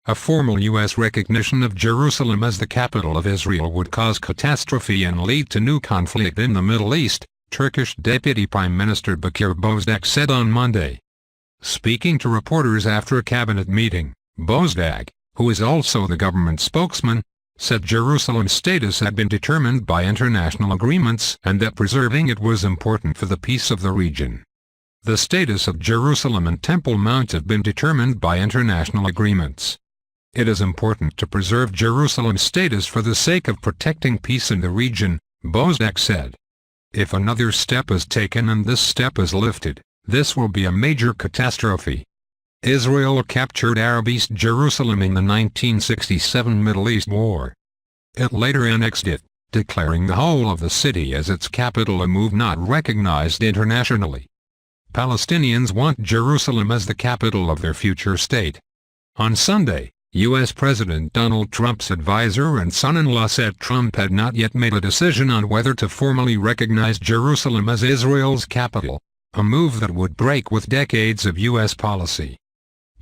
A formal U.S. recognition of Jerusalem as the capital of Israel would cause catastrophe and lead to new conflict in the Middle East, Turkish Deputy Prime Minister Bekir Bozdag said on Monday. Speaking to reporters after a cabinet meeting, Bozdag, who is also the government spokesman, said Jerusalem's status had been determined by international agreements and that preserving it was important for the peace of the region. The status of Jerusalem and Temple Mount have been determined by international agreements. It is important to preserve Jerusalem's status for the sake of protecting peace in the region, Bozdag said. If another step is taken and this step is lifted, this will be a major catastrophe. Israel captured Arab East Jerusalem in the 1967 Middle East War. It later annexed it, declaring the whole of the city as its capital, a move not recognized internationally. Palestinians want Jerusalem as the capital of their future state. On Sunday, U.S. President Donald Trump's advisor and son-in-law said Trump had not yet made a decision on whether to formally recognize Jerusalem as Israel's capital, a move that would break with decades of U.S. policy.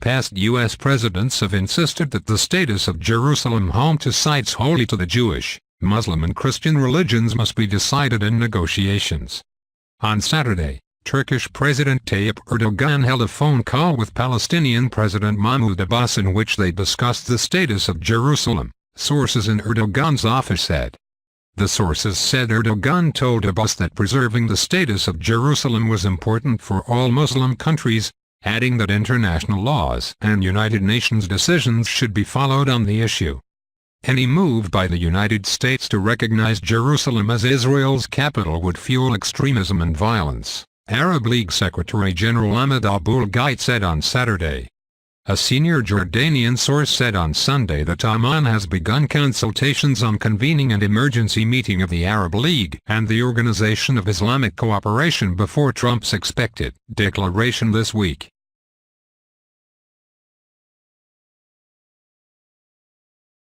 Past U.S. presidents have insisted that the status of Jerusalem, home to sites holy to the Jewish, Muslim and Christian religions, must be decided in negotiations. On Saturday, Turkish President Tayyip Erdogan held a phone call with Palestinian President Mahmoud Abbas in which they discussed the status of Jerusalem, sources in Erdogan's office said. The sources said Erdogan told Abbas that preserving the status of Jerusalem was important for all Muslim countries, adding that international laws and United Nations decisions should be followed on the issue. Any move by the United States to recognize Jerusalem as Israel's capital would fuel extremism and violence, Arab League Secretary General Ahmed Abul-Gheit said on Saturday. A senior Jordanian source said on Sunday that Amman has begun consultations on convening an emergency meeting of the Arab League and the Organization of Islamic Cooperation before Trump's expected declaration this week.